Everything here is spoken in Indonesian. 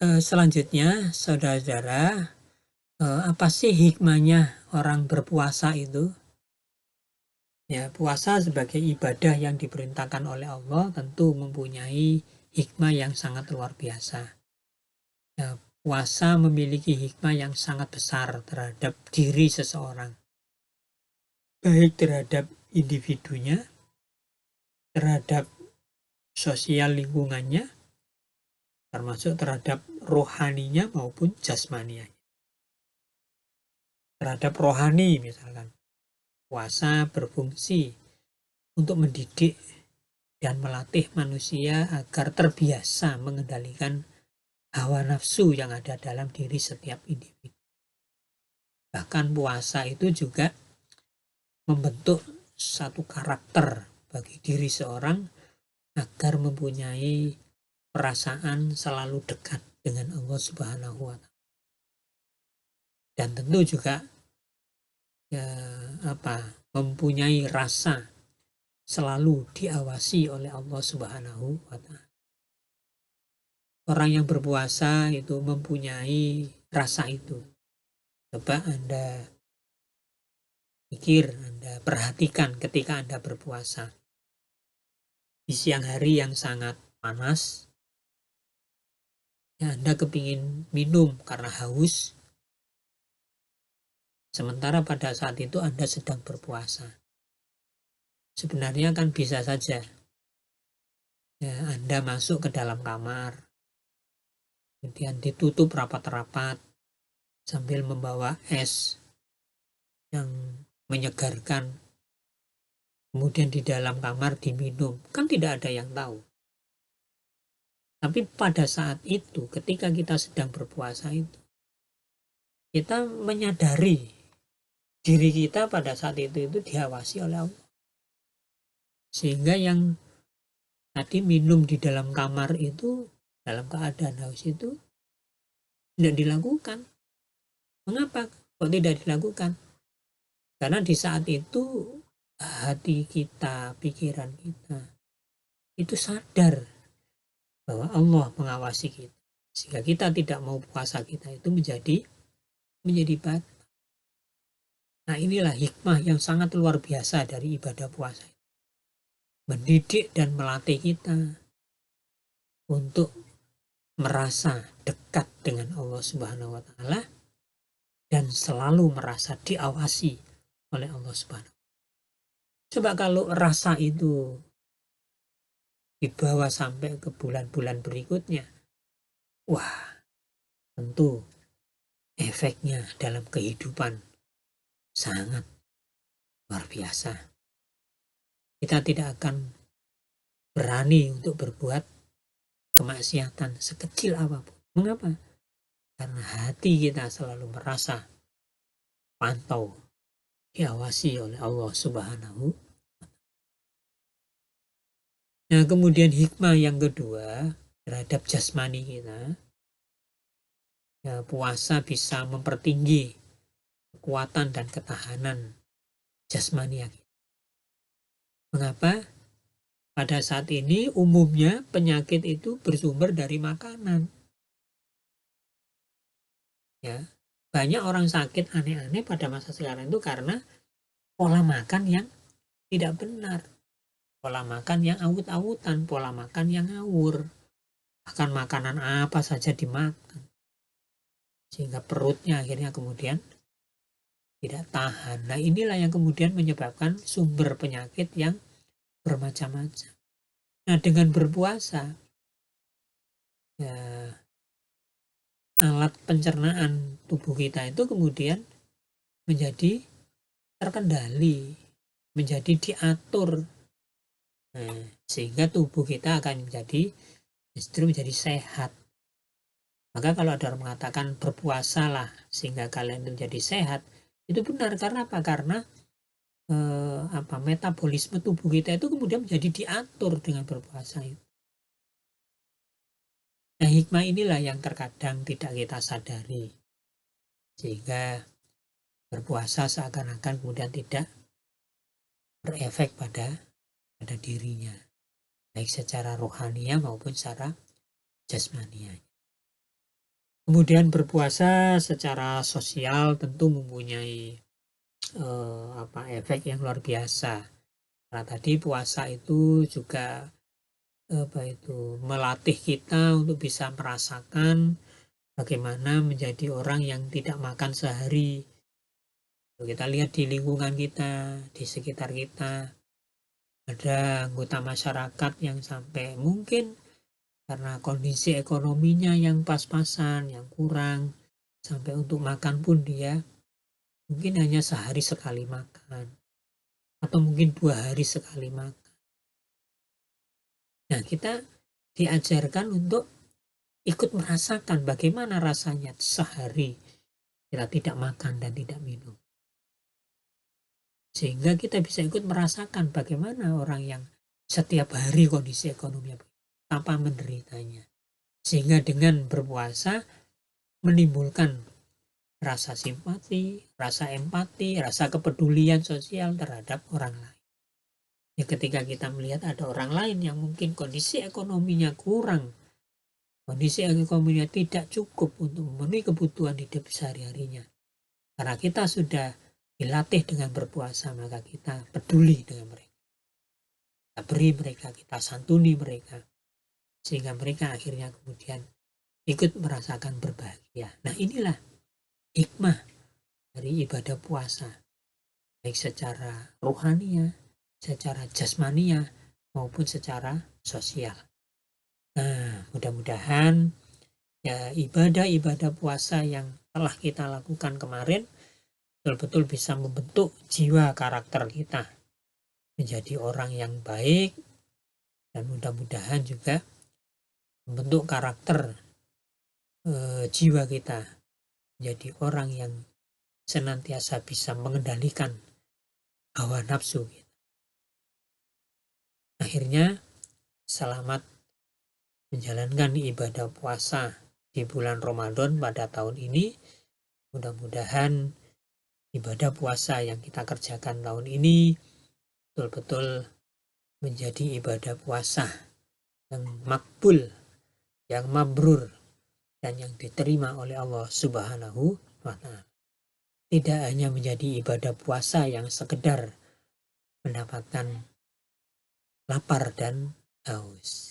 Selanjutnya saudara-saudara, apa sih hikmahnya orang berpuasa itu? Ya, puasa sebagai ibadah yang diperintahkan oleh Allah tentu mempunyai hikmah yang sangat luar biasa. Ya, puasa memiliki hikmah yang sangat besar terhadap diri seseorang, baik terhadap individunya, terhadap sosial lingkungannya, termasuk terhadap rohaninya maupun jasmaninya. Terhadap rohani misalkan, puasa berfungsi untuk mendidik dan melatih manusia agar terbiasa mengendalikan hawa nafsu yang ada dalam diri setiap individu. Bahkan puasa itu juga membentuk satu karakter bagi diri seorang agar mempunyai perasaan selalu dekat dengan Allah Subhanahu wa Ta'ala. Dan tentu juga ya, mempunyai rasa selalu diawasi oleh Allah Subhanahu wa Ta'ala. Orang yang berpuasa itu mempunyai rasa itu. Coba Anda pikir, Anda perhatikan ketika Anda berpuasa. Di siang hari yang sangat panas, ya Anda kepingin minum karena haus, sementara pada saat itu Anda sedang berpuasa. Sebenarnya kan bisa saja ya, Anda masuk ke dalam kamar, kemudian ditutup rapat-rapat sambil membawa es yang menyegarkan, kemudian di dalam kamar diminum, kan tidak ada yang tahu. Tapi pada saat itu, ketika kita sedang berpuasa itu, kita menyadari diri kita pada saat itu diawasi oleh Allah. Sehingga yang tadi minum di dalam kamar itu, dalam keadaan haus itu, tidak dilakukan. Mengapa kok tidak dilakukan? Karena di saat itu hati kita, pikiran kita itu sadar bahwa Allah mengawasi kita, sehingga kita tidak mau puasa kita itu menjadi batal. Nah, inilah hikmah yang sangat luar biasa dari ibadah puasa, mendidik dan melatih kita untuk merasa dekat dengan Allah Subhanahu wa Ta'ala dan selalu merasa diawasi oleh Allah Subhanahu. Coba kalau rasa itu dibawa sampai ke bulan-bulan berikutnya, wah, tentu efeknya dalam kehidupan sangat luar biasa. Kita tidak akan berani untuk berbuat kemaksiatan sekecil apapun. Mengapa? Karena hati kita selalu merasa pantau, diawasi oleh Allah Subhanahu. Nah, kemudian hikmah yang kedua terhadap jasmani kita, ya, puasa bisa mempertinggi kekuatan dan ketahanan jasmani kita. Mengapa? Pada saat ini umumnya penyakit itu bersumber dari makanan. Ya, banyak orang sakit aneh-aneh pada masa sekarang itu karena pola makan yang tidak benar, pola makan yang awut-awutan, pola makan yang ngawur, bahkan makanan apa saja dimakan, sehingga perutnya akhirnya kemudian tidak tahan. Nah, inilah yang kemudian menyebabkan sumber penyakit yang bermacam-macam. Nah, dengan berpuasa, ya, alat pencernaan tubuh kita itu kemudian menjadi terkendali, menjadi diatur. Nah, sehingga tubuh kita akan justru menjadi sehat. Maka kalau ada orang mengatakan berpuasalah sehingga kalian menjadi sehat, itu benar. Karena apa? Karena metabolisme tubuh kita itu kemudian menjadi diatur dengan berpuasa itu. Nah, hikmah inilah yang terkadang tidak kita sadari, sehingga berpuasa seakan-akan kemudian tidak berefek pada dirinya, baik secara rohania maupun secara jasmania. Kemudian berpuasa secara sosial tentu mempunyai efek yang luar biasa. Nah, tadi puasa itu juga melatih kita untuk bisa merasakan bagaimana menjadi orang yang tidak makan sehari. Kita lihat di lingkungan kita, di sekitar kita, ada anggota masyarakat yang sampai mungkin karena kondisi ekonominya yang pas-pasan, yang kurang, sampai untuk makan pun dia mungkin hanya sehari sekali makan, atau mungkin 2 hari sekali makan. Nah, kita diajarkan untuk ikut merasakan bagaimana rasanya sehari kita tidak makan dan tidak minum. Sehingga kita bisa ikut merasakan bagaimana orang yang setiap hari kondisi ekonominya tanpa menderitanya. Sehingga dengan berpuasa menimbulkan rasa simpati, rasa empati, rasa kepedulian sosial terhadap orang lain. Ya, ketika kita melihat ada orang lain yang mungkin kondisi ekonominya kurang, kondisi ekonominya tidak cukup untuk memenuhi kebutuhan hidup sehari-harinya. Karena kita sudah dilatih dengan berpuasa, maka kita peduli dengan mereka. Kita beri mereka, kita santuni mereka. Sehingga mereka akhirnya kemudian ikut merasakan berbahagia. Nah, inilah hikmah dari ibadah puasa. Baik secara rohania, secara jasmania, maupun secara sosial. Nah, mudah-mudahan ya ibadah-ibadah puasa yang telah kita lakukan kemarin betul-betul bisa membentuk jiwa karakter kita menjadi orang yang baik, dan mudah-mudahan juga membentuk karakter jiwa kita menjadi orang yang senantiasa bisa mengendalikan hawa nafsu. Akhirnya selamat menjalankan ibadah puasa di bulan Ramadan pada tahun ini. Mudah-mudahan ibadah puasa yang kita kerjakan tahun ini betul-betul menjadi ibadah puasa yang makbul, yang mabrur, dan yang diterima oleh Allah Subhanahu wa Ta'ala. Tidak hanya menjadi ibadah puasa yang sekedar mendapatkan lapar dan haus.